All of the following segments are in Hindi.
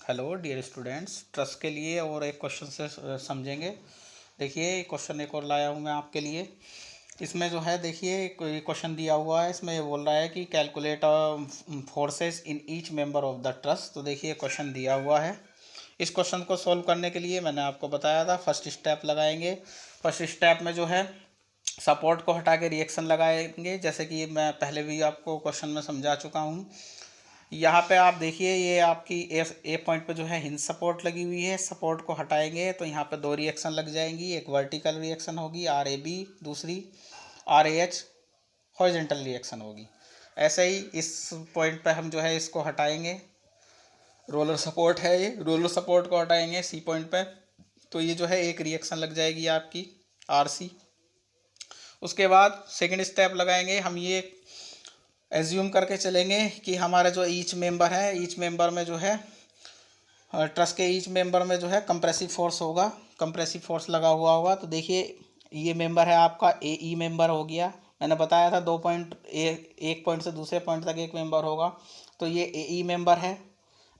हेलो डियर स्टूडेंट्स, ट्रस्ट के लिए और एक क्वेश्चन से समझेंगे। देखिए क्वेश्चन एक और लाया हूँ मैं आपके लिए। इसमें जो है देखिए कोई क्वेश्चन दिया हुआ है, इसमें ये बोल रहा है कि calculate forces in each member of the trust. तो देखिए क्वेश्चन दिया हुआ है। इस क्वेश्चन को सॉल्व करने के लिए मैंने आपको बताया था फर्स्ट स्टेप लगाएंगे। फर्स्ट स्टेप में जो है सपोर्ट को हटा के रिएक्शन लगाएंगे, जैसे कि मैं पहले भी आपको क्वेश्चन में समझा चुका हूँ। यहाँ पे आप देखिए ये आपकी ए पॉइंट पे जो है हिंज सपोर्ट लगी हुई है। सपोर्ट को हटाएंगे तो यहाँ पे दो रिएक्शन लग जाएंगी, एक वर्टिकल रिएक्शन होगी RAB, दूसरी RH हॉरिजॉन्टल रिएक्शन होगी। ऐसे ही इस पॉइंट पे हम जो है इसको हटाएंगे, रोलर सपोर्ट है ये, रोलर सपोर्ट को हटाएंगे C पॉइंट पे, तो ये जो है एक रिएक्शन लग जाएगी आपकी RC। उसके बाद सेकेंड स्टेप लगाएंगे हम, ये एज्यूम करके चलेंगे कि हमारा जो ईच मेंबर है, ईच मेंबर में जो है ट्रस के ईच मेंबर में जो है कंप्रेसिव फोर्स होगा, कंप्रेसिव फोर्स लगा हुआ होगा। तो देखिए ये मेंबर है आपका AE मेंबर हो गया। मैंने बताया था दो पॉइंट, एक पॉइंट से दूसरे पॉइंट तक एक मेंबर होगा, तो ये AE मेंबर है।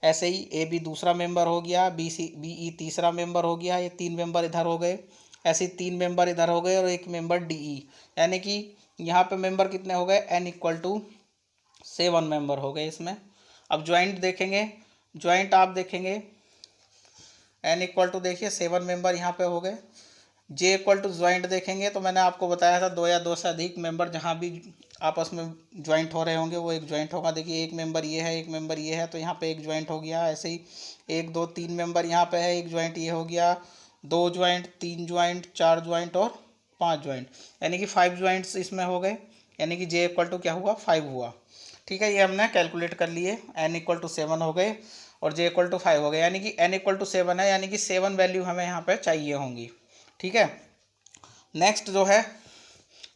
ऐसे ही AB दूसरा मेंबर हो गया, BE तीसरा मेंबर हो गया, ये तीन मेंबर इधर हो गए। ऐसे तीन मेंबर इधर हो गए और एक मेंबर DE, यानी कि यहाँ पे मेंबर कितने हो गए, N=7 मेंबर हो गए इसमें। अब ज्वाइंट देखेंगे, ज्वाइंट आप देखेंगे N देखिए 7 मेंबर यहाँ पे हो गए। J ज्वाइंट देखेंगे तो मैंने आपको बताया था दो या दो से अधिक मेंबर जहाँ भी आपस में ज्वाइंट हो रहे होंगे वो एक ज्वाइंट होगा। देखिए एक मेंबर ये है, एक मेंबर ये है, तो यहाँ पे एक ज्वाइंट हो गया। ऐसे ही एक दो तीन मेंबर यहाँ पे है, एक ज्वाइंट ये हो गया, दो ज्वाइंट, तीन ज्वाइंट, चार ज्वाइंट और पांच ज्वाइंट, यानी कि 5 ज्वाइंट्स इसमें हो गए। यानी कि J क्या हुआ, 5 हुआ। ठीक है, ये हमने कैलकुलेट कर लिए। N=7 हो गए और J=5 हो गए, यानी कि N=7 है, यानी कि 7 वैल्यू हमें यहाँ पे चाहिए होंगी। ठीक है, नेक्स्ट जो है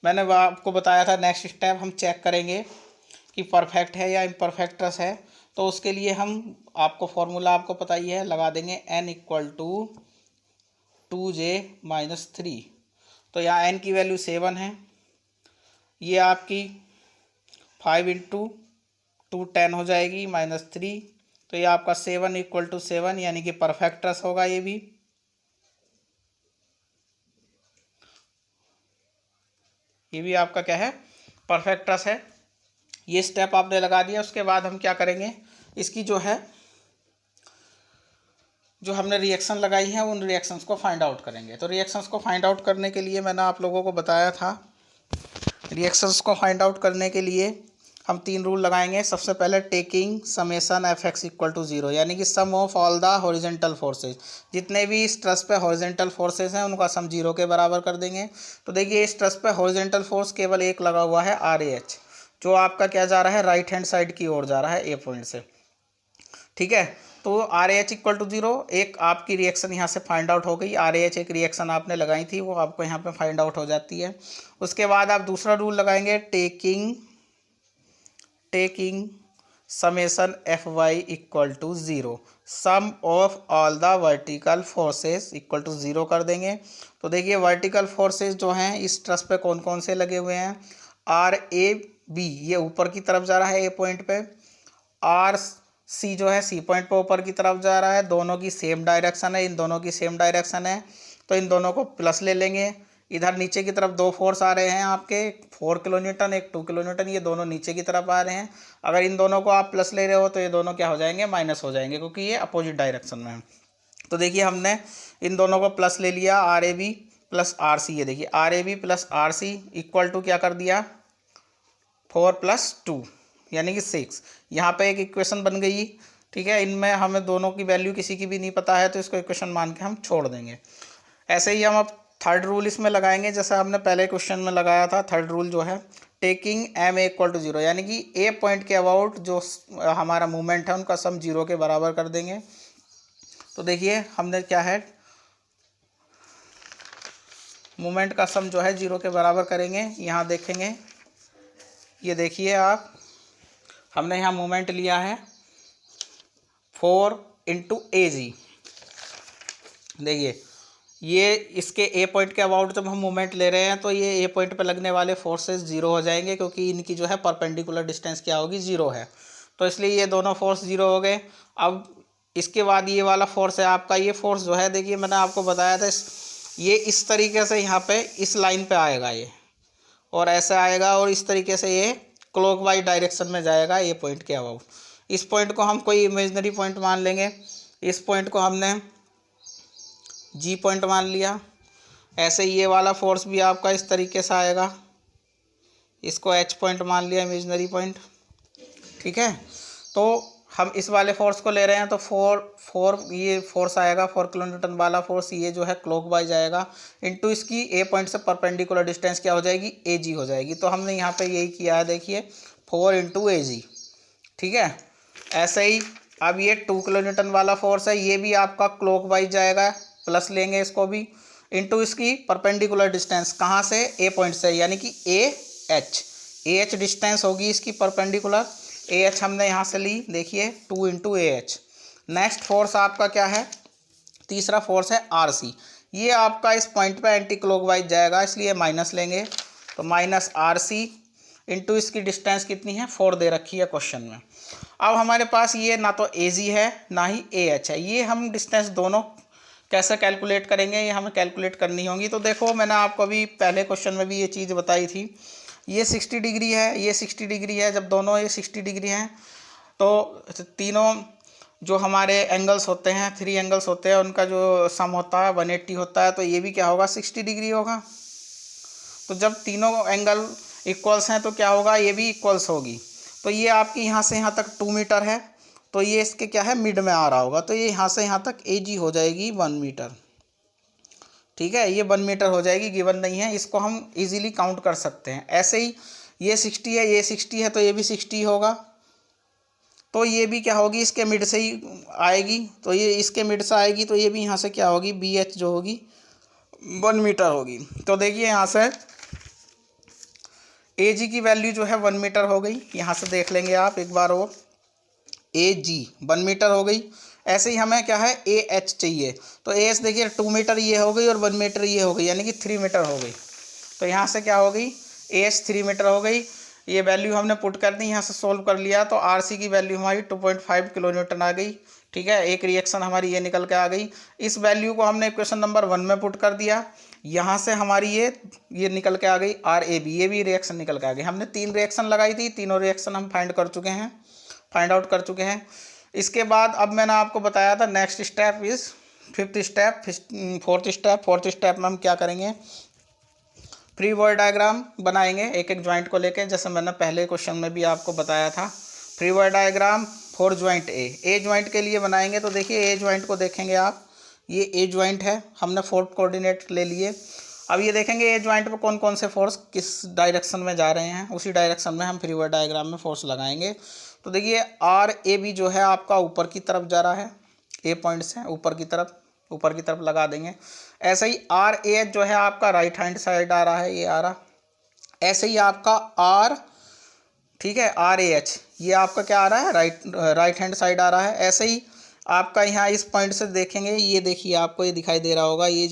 मैंने आपको बताया था, नेक्स्ट स्टेप हम चेक करेंगे कि परफेक्ट है या इम्परफेक्टस है। तो उसके लिए हम आपको फॉर्मूला आपको पता ही है, लगा देंगे N=2J-3। तो यहाँ N की वैल्यू 7 है, ये आपकी 5 × 2 10 हो जाएगी -3। तो ये आपका 7 यानी कि परफेक्टस होगा। ये भी आपका क्या है, परफेक्टस है। ये स्टेप आपने लगा दिया। उसके बाद हम क्या करेंगे, इसकी जो है जो हमने रिएक्शन लगाई है उन रिएक्शंस को फाइंड आउट करेंगे। तो रिएक्शंस को फाइंड आउट करने के लिए मैंने आप लोगों को बताया था, रिएक्शंस को फाइंड आउट करने के लिए हम तीन रूल लगाएंगे। सबसे पहले टेकिंग समेशन Fx=0, यानी कि sum of all the horizontal forces, जितने भी इस ट्रस पे हॉरिजॉन्टल फोर्सेज हैं उनका सम 0 के बराबर कर देंगे। तो देखिए इस ट्रस पे हॉरिजॉन्टल फोर्स केवल एक लगा हुआ है, RAH, जो आपका क्या जा रहा है, राइट हैंड साइड की ओर जा रहा है A पॉइंट से। ठीक है, तो RAH=0 एक आपकी रिएक्शन यहाँ से फाइंड आउट हो गई। RAH एक रिएक्शन आपने लगाई थी, वो आपको यहाँ पे फाइंड आउट हो जाती है। उसके बाद आप दूसरा रूल लगाएंगे, taking summation Fy=0, sum of all the vertical forces =0 कर देंगे। तो देखिए वर्टिकल फोर्सेस जो हैं इस ट्रस पे कौन कौन से लगे हुए हैं, RAB ये ऊपर की तरफ जा रहा है A पॉइंट पे, RC जो है C पॉइंट पे ऊपर की तरफ जा रहा है। दोनों की सेम डायरेक्शन है, इन दोनों की सेम डायरेक्शन है, तो इन दोनों को प्लस ले लेंगे। इधर नीचे की तरफ दो फोर्स आ रहे हैं आपके, 4 किलोन्यूटन, एक 2 किलोन्यूटन, ये दोनों नीचे की तरफ आ रहे हैं। अगर इन दोनों को आप प्लस ले रहे हो तो ये दोनों क्या हो जाएंगे, माइनस हो जाएंगे, क्योंकि ये अपोजिट डायरेक्शन में है। तो देखिए हमने इन दोनों को प्लस ले लिया, RAB + RC। ये देखिए RAB + RC = क्या कर दिया, 4 + 2 यानी कि 6। यहाँ पे एक इक्वेशन बन गई। ठीक है, इनमें हमें दोनों की वैल्यू किसी की भी नहीं पता है, तो इसको इक्वेशन मान के हम छोड़ देंगे। ऐसे ही हम अब थर्ड रूल इसमें लगाएंगे, जैसा हमने पहले क्वेश्चन में लगाया था। थर्ड रूल जो है टेकिंग MA=0, यानी कि A पॉइंट के अबाउट जो हमारा मूवमेंट है उनका सम 0 के बराबर कर देंगे। तो देखिए हमने क्या है, मूवमेंट का सम जो है 0 के बराबर करेंगे। यहाँ देखेंगे, ये देखिए आप, हमने यहाँ मूवमेंट लिया है 4 × AG। देखिए ये इसके A पॉइंट के अबाउट जब हम मूवमेंट ले रहे हैं तो ये A पॉइंट पे लगने वाले फोर्सेस 0 हो जाएंगे, क्योंकि इनकी जो है परपेंडिकुलर डिस्टेंस क्या होगी, 0 है। तो इसलिए ये दोनों फोर्स 0 हो गए। अब इसके बाद ये वाला फोर्स है आपका, ये फोर्स जो है देखिए मैंने आपको बताया था ये इस तरीके से यहाँ पे इस लाइन पे आएगा ये, और ऐसे आएगा और इस तरीके से ये क्लॉकवाइज डायरेक्शन में जाएगा ये पॉइंट के अबाउट। इस पॉइंट को हम कोई इमेजिनरी पॉइंट मान लेंगे, इस पॉइंट को हमने जी पॉइंट मान लिया। ऐसे ये वाला फोर्स भी आपका इस तरीके से आएगा, इसको एच पॉइंट मान लिया इमेजिनरी पॉइंट, ठीक है। तो हम इस वाले फोर्स को ले रहे हैं तो ये फोर्स आएगा 4 किलोन्यूटन वाला फोर्स, ये जो है क्लॉकवाइज आएगा इनटू इसकी ए पॉइंट से परपेंडिकुलर डिस्टेंस क्या हो जाएगी, ए जी हो जाएगी। तो हमने यहाँ पे यही किया है देखिए 4 इंटू ए जी, ठीक है। ऐसे ही अब ये 2 किलोन्यूटन वाला फोर्स है, ये भी आपका क्लॉकवाइज जाएगा, प्लस लेंगे इसको भी इनटू इसकी परपेंडिकुलर डिस्टेंस कहाँ से, ए पॉइंट से, यानी कि ए एच डिस्टेंस होगी इसकी परपेंडिकुलर। ए एच हमने यहाँ से ली देखिए 2 into A H. Next force आपका क्या है, तीसरा फोर्स है आर सी, ये आपका इस पॉइंट पे एंटी क्लॉकवाइज जाएगा इसलिए माइनस लेंगे, तो माइनस आर सी इंटू इसकी डिस्टेंस कितनी है 4 दे रखी है क्वेश्चन में। अब हमारे पास ये ना तो ए जी है ना ही ए एच है, ये हम डिस्टेंस दोनों कैसे कैलकुलेट करेंगे, ये हमें कैलकुलेट करनी होगी। तो देखो मैंने आपको अभी पहले क्वेश्चन में भी ये चीज़ बताई थी, ये 60 डिग्री है, ये 60 डिग्री है, जब दोनों ये 60 डिग्री हैं तो तीनों जो हमारे एंगल्स होते हैं 3 एंगल्स होते हैं उनका जो सम होता है 180 होता है, तो ये भी क्या होगा 60 डिग्री होगा। तो जब तीनों एंगल इक्वल्स हैं तो क्या होगा, ये भी इक्वल्स होगी। तो ये आपकी यहाँ से यहाँ तक 2 मीटर है, तो ये इसके क्या है मिड में आ रहा होगा, तो ये यहाँ से यहाँ तक ए जी हो जाएगी 1 मीटर, ठीक है। ये 1 मीटर हो जाएगी, गिवन नहीं है, इसको हम इजीली काउंट कर सकते हैं। ऐसे ही ये 60 है, ये 60 है, तो ये भी 60 होगा, तो ये भी क्या होगी इसके मिड से ही आएगी, तो ये इसके मिड से आएगी, तो ये भी यहाँ से क्या होगी बी एच जो होगी 1 मीटर होगी। तो देखिए यहाँ से ए जी की वैल्यू जो है 1 मीटर हो गई, यहाँ से देख लेंगे आप एक बार और, ए जी 1 मीटर हो गई। ऐसे ही हमें क्या है ए एच चाहिए, तो ए एच देखिए 2 मीटर ये हो गई और 1 मीटर ये हो गई, यानी कि 3 मीटर हो गई। तो यहाँ से क्या हो गई ए एच 3 मीटर हो गई, ये वैल्यू हमने पुट कर दी, यहाँ से सोल्व कर लिया, तो आर सी की वैल्यू हमारी 2.5 किलो न्यूटन आ गई, ठीक है। एक रिएक्शन हमारी ये निकल के आ गई, इस वैल्यू को हमने क्वेश्चन नंबर 1 में पुट कर दिया, यहाँ से हमारी ये निकल के आ गई आर ए बी, ये भी रिएक्शन निकल के आ गई। हमने 3 रिएक्शन लगाई थी, तीनों रिएक्शन हम फाइंड आउट कर चुके हैं। इसके बाद अब मैंने आपको बताया था next step is fourth step में हम क्या करेंगे, फ्री बॉडी डायग्राम बनाएंगे एक एक ज्वाइंट को लेके, जैसे मैंने पहले क्वेश्चन में भी आपको बताया था। Free body diagram for joint A joint के लिए बनाएंगे। तो देखिए ए ज्वाइंट को देखेंगे आप, ये ए ज्वाइंट है, हमने फोर्थ कोऑर्डिनेट ले लिए। अब ये देखेंगे ए ज्वाइंट पर कौन कौन से फोर्स किस डायरेक्शन में जा रहे हैं, उसी डायरेक्शन में हम फ्री बॉडी डायग्राम में फोर्स लगाएंगे। तो देखिए आर ए बी जो है आपका ऊपर की तरफ जा रहा है, ए पॉइंट से ऊपर की तरफ लगा देंगे। ऐसे ही आर ए एच जो है आपका राइट हैंड साइड आ रहा है, ये आ रहा। ऐसे ही आपका आर, ठीक है, आर ए एच ये आपका क्या आ रहा है राइट हैंड साइड आ रहा है। ऐसे ही आपका यहाँ इस पॉइंट से देखेंगे, ये देखिए आपको ये दिखाई दे रहा होगा, ये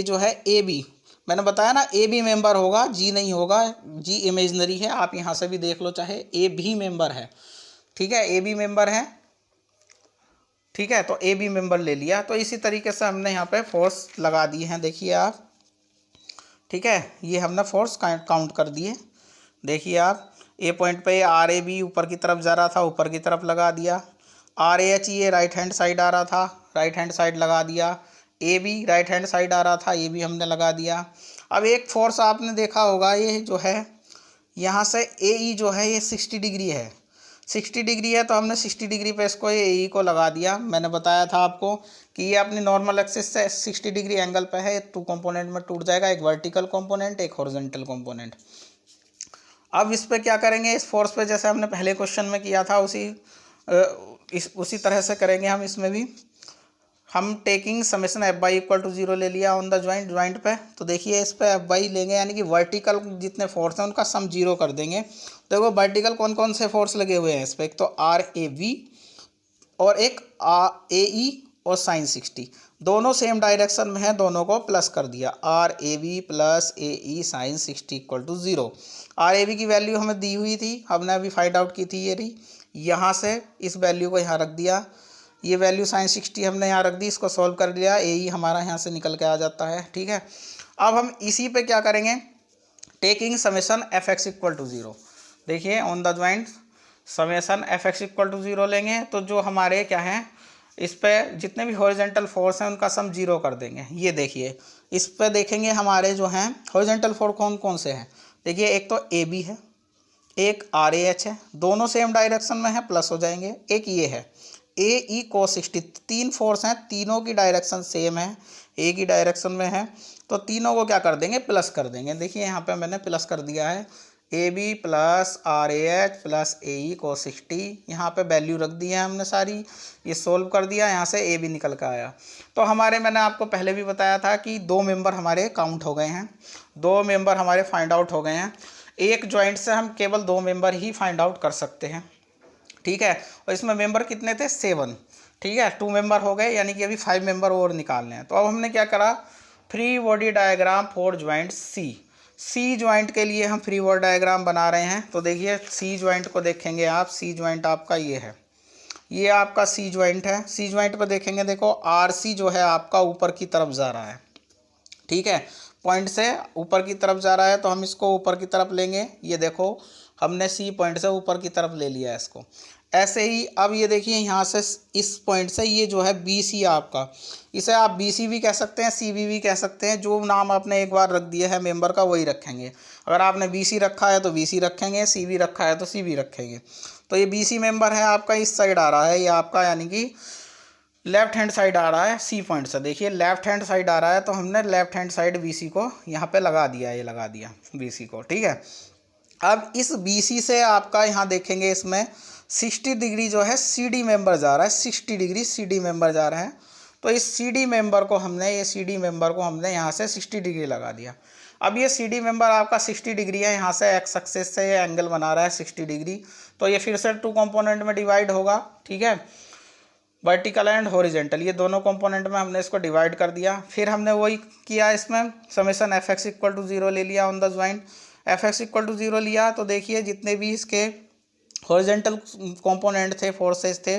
जो है ए बी, मैंने बताया ना ए बी मेंबर होगा, जी नहीं होगा, जी इमेजनरी है, आप यहाँ से भी देख लो चाहे, ए भी मेंबर है, ठीक है, ए बी मेंबर है, ठीक है। तो ए बी मेंबर ले लिया, तो इसी तरीके से हमने यहाँ पे फोर्स लगा दिए हैं, देखिए आप, ठीक है, ये हमने फोर्स काउंट कर दिए। देखिए आप ए पॉइंट पे आर ए बी ऊपर की तरफ जा रहा था, ऊपर की तरफ लगा दिया। आर ए एच ये राइट हैंड साइड आ रहा था, राइट हैंड साइड लगा दिया। A B right hand side आ रहा था, ये भी हमने लगा दिया। अब एक फोर्स आपने देखा होगा, ये जो है यहाँ से ए ई जो है ये 60 डिग्री है, 60 डिग्री है, तो हमने 60 डिग्री पे इसको ये ए ई को लगा दिया। मैंने बताया था आपको कि ये अपनी नॉर्मल एक्सिस से 60 डिग्री एंगल पे है, 2 कंपोनेंट में टूट जाएगा, एक वर्टिकल कंपोनेंट, एक हॉरिजॉन्टल कंपोनेंट। अब इस पे क्या करेंगे, इस फोर्स पे जैसे हमने पहले क्वेश्चन में किया था उसी तरह से करेंगे हम इसमें भी। हम taking summation F y equal to 0 ले लिया ऑन द ज्वाइंट पे। तो देखिए इस पे एफ बाई लेंगे, यानी कि वर्टिकल जितने फोर्स हैं उनका सम 0 कर देंगे। देखो वर्टिकल कौन कौन से फोर्स लगे हुए हैं इस पर, एक तो आर ए वी और एक ए ई और साइन 60, दोनों सेम डायरेक्शन में है, दोनों को प्लस कर दिया, R A V plus A E sine 60 equal to 0। R A V की वैल्यू हमें दी हुई थी, हमने अभी फाइंड आउट की थी, ये रही, यहाँ से इस वैल्यू को यहाँ रख दिया, ये वैल्यू साइन 60 हमने यहाँ रख दी, इसको सॉल्व कर लिया, ए ई हमारा यहाँ से निकल के आ जाता है। ठीक है, अब हम इसी पे क्या करेंगे, taking summation F X equal to 0। देखिए on the joint summation F X equal to 0 लेंगे तो जो हमारे क्या है, इस पे जितने भी हॉरिजेंटल फोर्स हैं उनका सम 0 कर देंगे। ये देखिए इस पे देखेंगे हमारे जो हैं हॉरिजेंटल फोर्स कौन कौन से हैं। देखिए एक तो ए बी है, एक आर ए एच है, दोनों सेम डायरेक्शन में है, प्लस हो जाएंगे। एक ये है ए ई cos 60, 3 फोर्स हैं, तीनों की डायरेक्शन सेम है, एक ही डायरेक्शन में है, तो तीनों को क्या कर देंगे, प्लस कर देंगे। देखिए यहाँ पे मैंने प्लस कर दिया है, A B plus R A H plus A E cos 60, यहाँ पे वैल्यू रख दी है हमने सारी, ये सोल्व कर दिया, यहाँ से ए बी निकल कर आया। तो हमारे मैंने आपको पहले भी बताया था कि 2 मेंबर हमारे काउंट हो गए हैं, 2 मेंबर हमारे फाइंड आउट हो गए हैं। एक जॉइंट से हम केवल 2 मेंबर ही फाइंड आउट कर सकते हैं। ठीक है, और इसमें मेंबर कितने थे, 7। ठीक है, 2 मेंबर हो गए, यानी कि अभी 5 मेंबर और निकालने हैं। तो अब हमने क्या करा, free body diagram for joint C joint के लिए हम फ्री बॉडी डायग्राम बना रहे हैं। तो देखिए सी ज्वाइंट को देखेंगे आप, सी ज्वाइंट आपका ये है, ये आपका सी ज्वाइंट है। सी ज्वाइंट पर देखेंगे, देखो आर सी जो है आपका ऊपर की तरफ जा रहा है। ठीक है, पॉइंट से ऊपर की तरफ जा रहा है, तो हम इसको ऊपर की तरफ लेंगे। ये देखो हमने सी पॉइंट से ऊपर की तरफ ले लिया है इसको। ऐसे ही अब ये देखिए यहाँ से इस पॉइंट से ये जो है बी सी आपका, इसे आप बी सी भी कह सकते हैं, सी बी भी कह सकते हैं, जो नाम आपने एक बार रख दिया है मेंबर का वही रखेंगे। अगर आपने बी सी रखा है तो बी सी रखेंगे, सी बी रखा है तो सी बी रखेंगे। तो ये बी सी मेंबर है आपका, इस साइड आ रहा है ये आपका, यानी कि लेफ्ट हैंड साइड आ रहा है सी पॉइंट से। देखिए लेफ्ट हैंड साइड आ रहा है, तो हमने left hand side B C को यहाँ पे लगा दिया, ये लगा दिया बी सी को। ठीक है, अब इस बी सी से आपका यहाँ देखेंगे इसमें 60 डिग्री जो है सी डी मेंबर जा रहा है, 60 डिग्री सी डी मेंबर जा रहा है। तो इस सी डी मेंबर को हमने, ये सी डी मेंबर को हमने यहाँ से 60 डिग्री लगा दिया। अब ये सी डी मेंबर आपका 60 डिग्री है, यहाँ से एक्स एक्सिस से ये एंगल बना रहा है 60 डिग्री। तो ये फिर से 2 कंपोनेंट में डिवाइड होगा। ठीक है, वर्टिकल एंड हॉरिजेंटल, ये दोनों कंपोनेंट में हमने इसको डिवाइड कर दिया। फिर हमने वही किया, इसमें summation F X equal to 0 ले लिया on the joint. F X equal to 0 लिया तो देखिए जितने भी इसके हॉरिजेंटल कंपोनेंट थे, फोर्सेस थे,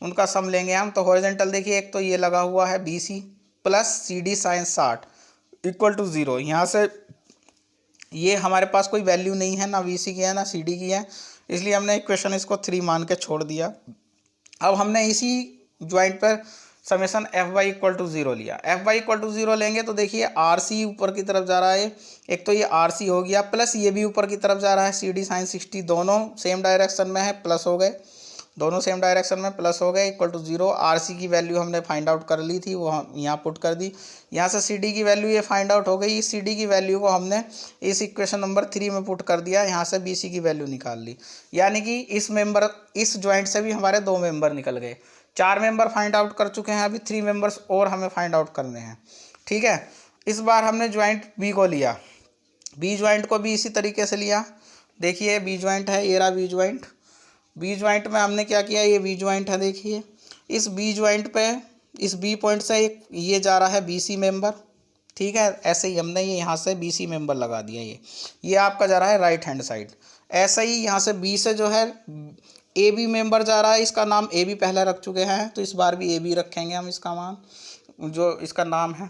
उनका सम लेंगे हम। तो हॉरिजेंटल देखिए एक तो ये लगा हुआ है B C plus C D sine 60 equal to 0। यहाँ से ये हमारे पास कोई वैल्यू नहीं है, ना बी सी की है ना सी डी की है, इसलिए हमने इक्वेशन इसको 3 मान के छोड़ दिया। अब हमने इसी ज्वाइंट पर summation F Y equal to 0 लिया। एफ वाई इक्वल टू 0 लेंगे तो देखिए आर सी ऊपर की तरफ जा रहा है, एक तो ये आर सी हो गया, प्लस ये भी ऊपर की तरफ जा रहा है सी डी साइन 60, दोनों सेम डायरेक्शन में है, प्लस हो गए, दोनों सेम डायरेक्शन में प्लस हो गए, इक्वल टू 0। आर सी की वैल्यू हमने फाइंड आउट कर ली थी, वो यहाँ पुट कर दी। यहाँ से सी डी की वैल्यू ये फाइंड आउट हो गई, इस सी डी की वैल्यू को हमने इस इक्वेशन नंबर 3 में पुट कर दिया, यहाँ से बी सी की वैल्यू निकाल ली। यानी कि इस मेंबर, इस ज्वाइंट से भी हमारे 2 मेंबर निकल गए। 4 मेंबर फाइंड आउट कर चुके हैं, अभी 3 मेंबर्स और हमें फाइंड आउट करने हैं। ठीक है, इस बार हमने ज्वाइंट बी को लिया, बी ज्वाइंट को भी इसी तरीके से लिया। देखिए बी ज्वाइंट है, ये रहा बी ज्वाइंट। बी ज्वाइंट में हमने क्या किया, ये बी ज्वाइंट है, देखिए इस बी ज्वाइंट पे इस बी पॉइंट से एक ये जा रहा है बी सी मेंबर। ठीक है, ऐसे ही हमने ये यहाँ से बी सी मेंबर लगा दिया, ये आपका जा रहा है राइट हैंड साइड। ऐसे ही यहाँ से बी से जो है ए बी मेंबर जा रहा है, इसका नाम ए बी पहले रख चुके हैं, तो इस बार भी ए बी रखेंगे हम इसका मान, जो इसका नाम है,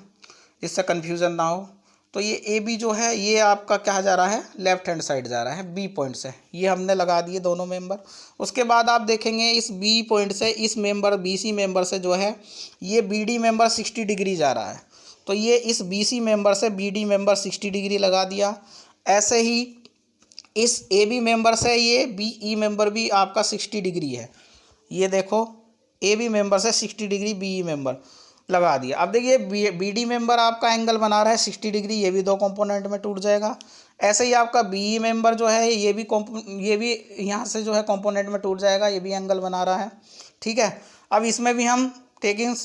इससे कन्फ्यूज़न ना हो। तो ये ए बी जो है ये आपका क्या जा रहा है, लेफ्ट हैंड साइड जा रहा है बी पॉइंट से, ये हमने लगा दिए दोनों मेंबर। उसके बाद आप देखेंगे इस बी पॉइंट से इस मेंबर बी सी मेंबर से जो है ये बी डी मेंबर 60 डिग्री जा रहा है, तो ये इस बी सी मेंबर से बी डी मेंबर 60 डिग्री लगा दिया। ऐसे ही इस ए बी मेंबर से ये बी ई मेंबर भी आपका 60 डिग्री है, ये देखो ए बी मेंबर से 60 डिग्री बी ई मेंबर लगा दिया। अब देखिए बी डी मेंबर आपका एंगल बना रहा है 60 डिग्री, ये भी 2 कंपोनेंट में टूट जाएगा। ऐसे ही आपका बी ई मेंबर जो है ये भी यहाँ से जो है कंपोनेंट में टूट जाएगा, ये भी एंगल बना रहा है। ठीक है, अब इसमें भी हम taking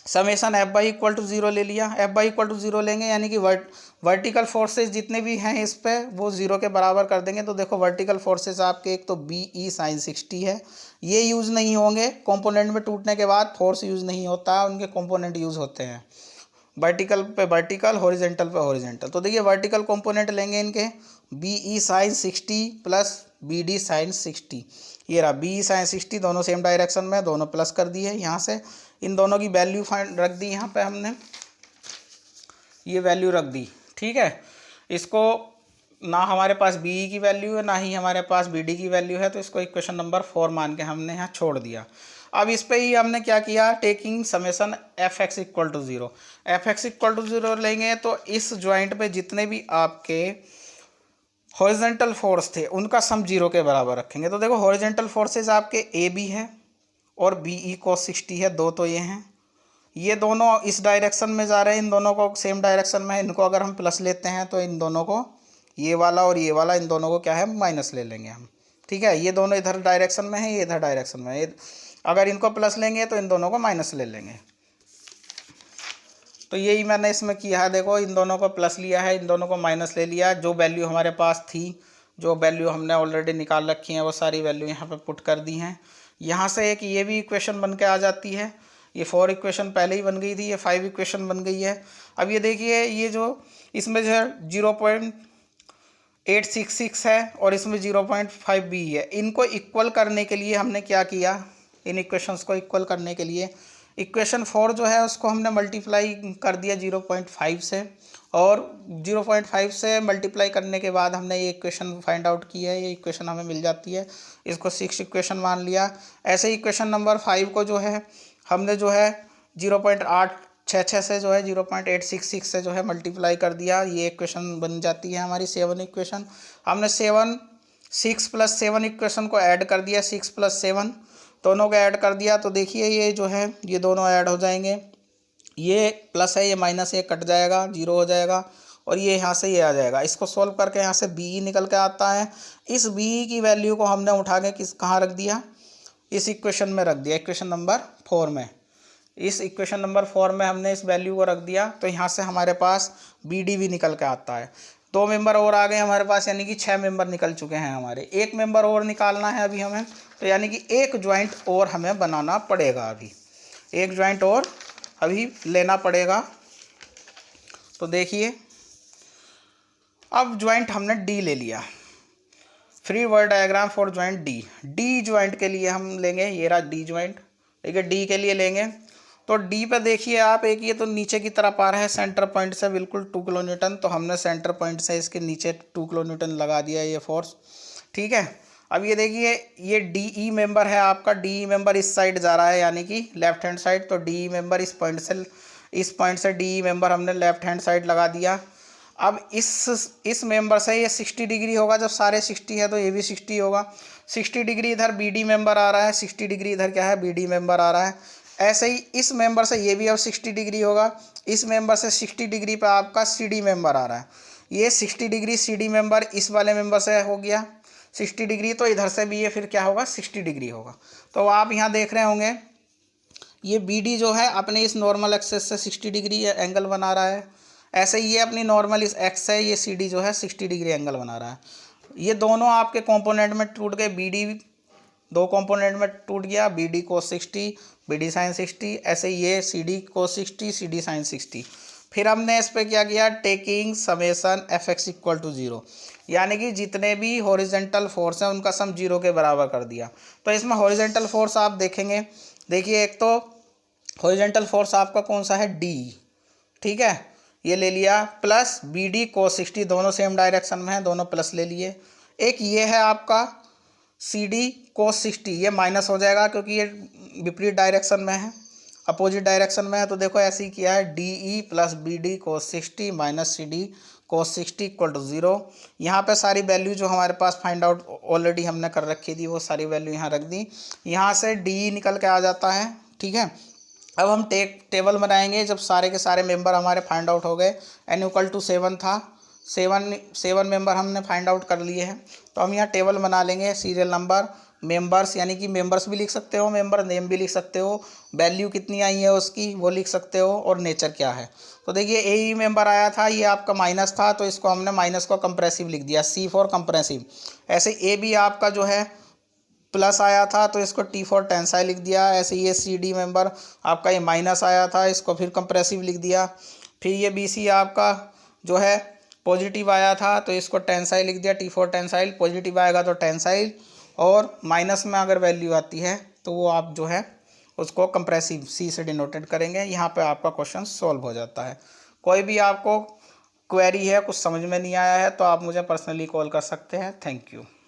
summation F y equal to 0 ले लिया। एफ बाई इक्वल टू 0 लेंगे यानी कि वर्टिकल फोर्सेज जितने भी हैं इस पे वो 0 के बराबर कर देंगे। तो देखो वर्टिकल फोर्सेज आपके एक तो बी ई साइन 60 है, ये यूज़ नहीं होंगे, कंपोनेंट में टूटने के बाद फोर्स यूज़ नहीं होता है, उनके कंपोनेंट यूज़ होते हैं, वर्टिकल पे वर्टिकल, हॉरिजेंटल पे हॉरिजेंटल। तो देखिए वर्टिकल कंपोनेंट लेंगे इनके B E sine 60 plus B D sine 60। ये रहा बी साइन 60, दोनों सेम डायरेक्शन में, दोनों प्लस कर दिए। यहाँ से इन दोनों की वैल्यू फाइंड रख दी, यहाँ पे हमने ये वैल्यू रख दी। ठीक है, इसको ना हमारे पास बी की वैल्यू है ना ही हमारे पास बी डी की वैल्यू है, तो इसको इक्वेशन नंबर 4 मान के हमने यहाँ छोड़ दिया। अब इस पे ही हमने क्या किया, taking summation F X equal to 0, F X equal to 0 लेंगे तो इस ज्वाइंट पे जितने भी आपके हॉरिजॉन्टल फोर्स थे उनका सम 0 के बराबर रखेंगे। तो देखो हॉरिजॉन्टल फोर्सेस आपके ए बी है और बी ई cos 60 है, दो तो ये हैं, ये दोनों इस डायरेक्शन में जा रहे हैं, इन दोनों को सेम डायरेक्शन में है, इनको अगर हम प्लस लेते हैं तो इन दोनों को, ये वाला और ये वाला, इन दोनों को क्या है माइनस ले लेंगे हम। ठीक है, ये दोनों इधर डायरेक्शन में है, ये इधर डायरेक्शन में है, अगर इनको प्लस लेंगे तो इन दोनों को माइनस ले लेंगे। तो यही मैंने इसमें किया है, देखो इन दोनों को प्लस लिया है, इन दोनों को माइनस ले लिया, जो वैल्यू हमारे पास थी, जो वैल्यू हमने ऑलरेडी निकाल रखी है वो सारी वैल्यू यहाँ पे पुट कर दी हैं। यहाँ से एक ये भी इक्वेशन बन के आ जाती है, ये 4 इक्वेशन पहले ही बन गई थी, ये 5 इक्वेशन बन गई है। अब ये देखिए, ये जो इसमें जो है 0.866 है और इसमें 0.5 भी है, इनको इक्वल करने के लिए हमने क्या किया, इन इक्वेशंस को इक्वल करने के लिए इक्वेशन 4 जो है उसको हमने मल्टीप्लाई कर दिया 0.5 से, और 0.5 से मल्टीप्लाई करने के बाद हमने ये इक्वेशन फाइंड आउट की है, ये इक्वेशन हमें मिल जाती है, इसको 6 इक्वेशन मान लिया। ऐसे ही इक्वेशन नंबर 5 को जो है हमने जो है 0.866 से जो है 0.866 से जो है मल्टीप्लाई कर दिया, ये इक्वेशन बन जाती है हमारी 7 इक्वेशन। हमने 6 + 7 इक्वेशन को ऐड कर दिया, 6 + 7 दोनों को ऐड कर दिया, तो देखिए ये जो है ये दोनों ऐड हो जाएंगे, ये प्लस है ये माइनस, ये कट जाएगा 0 हो जाएगा, और ये यहाँ से ये आ जाएगा। इसको सॉल्व करके यहाँ से बी निकल के आता है, इस बी की वैल्यू को हमने उठा के कहाँ रख दिया, इस इक्वेशन में रख दिया, इक्वेशन नंबर 4 में। इस इक्वेशन नंबर 4 में हमने इस वैल्यू को रख दिया, तो यहाँ से हमारे पास बी डी भी निकल के आता है। 2 मेंबर और आ गए हमारे पास, यानी कि 6 मेंबर निकल चुके हैं हमारे। एक मेंबर और निकालना है अभी हमें, तो यानी कि एक ज्वाइंट और हमें बनाना पड़ेगा, अभी एक ज्वाइंट और अभी लेना पड़ेगा। तो देखिए अब ज्वाइंट हमने डी ले लिया, free word diagram for joint D. D joint के लिए हम लेंगे, ये रहा डी ज्वाइंट, ठीक है, डी के लिए लेंगे। तो डी पे देखिए आप, एक ये तो नीचे की तरफ आ रहा है सेंटर पॉइंट से बिल्कुल 2 किलो न्यूटन, तो हमने सेंटर पॉइंट से इसके नीचे 2 किलो न्यूटन लगा दिया ये फोर्स। ठीक है, अब ये देखिए ये डी ई मेंबर है आपका, डी ई मेंबर इस साइड जा रहा है यानी कि लेफ्ट हैंड साइड, तो डी ई मेंबर इस पॉइंट से डी ई मेंबर हमने लेफ्ट हैंड साइड लगा दिया। अब इस मेंबर से ये 60 डिग्री होगा, जब सारे 60 है तो ये भी 60 होगा, 60 डिग्री इधर बी डी मेंबर आ रहा है, 60 डिग्री इधर क्या है बी डी मेंबर आ रहा है। ऐसे ही इस मेंबर से ये भी अब 60 डिग्री होगा, इस मेंबर से 60 डिग्री पे आपका सी डी मेंबर आ रहा है, ये 60 डिग्री सी डी मेंबर इस वाले मेंबर से हो गया 60 डिग्री, तो इधर से भी ये फिर क्या होगा 60 डिग्री होगा। तो आप यहाँ देख रहे होंगे ये बी डी जो है अपने इस नॉर्मल एक्सेस से 60 डिग्री एंगल बना रहा है, ऐसे ही ये अपनी नॉर्मल इस एक्स है, ये सी डी जो है 60 डिग्री एंगल बना रहा है। ये दोनों आपके कंपोनेंट में टूट गए, बी डी 2 कंपोनेंट में टूट गया, B D cos 60 B D sine 60, ऐसे ये C D cos 60 C D sine 60। फिर हमने इस पर क्या किया, taking summation F X equal to 0, यानी कि जितने भी हॉरिजेंटल फोर्स हैं उनका सम 0 के बराबर कर दिया। तो इसमें हॉरिजेंटल फोर्स आप देखेंगे, देखिए एक तो हॉरिजेंटल फोर्स आपका कौन सा है डी, ठीक है, ये ले लिया, प्लस बी डी cos 60, दोनों सेम डायरेक्शन में है, दोनों प्लस ले लिए। एक ये है आपका सी डी cos 60, ये माइनस हो जाएगा क्योंकि ये विपरीत डायरेक्शन में है, अपोजिट डायरेक्शन में है, तो देखो ऐसे ही किया है, D E plus B D cos 60 minus C D cos 60 equal to 0। यहाँ पे सारी वैल्यू जो हमारे पास फाइंड आउट ऑलरेडी हमने कर रखी थी वो सारी वैल्यू यहाँ रख दी, यहाँ से डी निकल के आ जाता है। ठीक है, अब हम टेबल बनाएंगे, जब सारे के सारे मेंबर हमारे फाइंड आउट हो गए, n इक्वल टू 7 था, 7 मेंबर हमने फाइंड आउट कर लिए हैं, तो हम यहाँ टेबल बना लेंगे, सीरियल नंबर, मेंबर्स यानी कि मेंबर्स भी लिख सकते हो, मेंबर नेम भी लिख सकते हो, वैल्यू कितनी आई है उसकी वो लिख सकते हो, और नेचर क्या है। तो देखिए ए ही मेंबर आया था, ये आपका माइनस था, तो इसको हमने माइनस को कंप्रेसिव लिख दिया, C फॉर कंप्रेसिव। ऐसे ए भी आपका जो है प्लस आया था, तो इसको T फॉर टेंसाइल लिख दिया। ऐसे ये सी डी मेंबर आपका ये माइनस आया था, इसको फिर कंप्रेसिव लिख दिया। फिर ये BC आपका जो है पॉजिटिव आया था तो इसको टेंसाइल लिख दिया, T4 टेंसाइल। पॉजिटिव आएगा तो टेंसाइल, और माइनस में अगर वैल्यू आती है तो वो आप जो है उसको कंप्रेसिव C से डिनोटेड करेंगे। यहाँ पे आपका क्वेश्चन सॉल्व हो जाता है। कोई भी आपको क्वेरी है, कुछ समझ में नहीं आया है, तो आप मुझे पर्सनली कॉल कर सकते हैं। Thank you.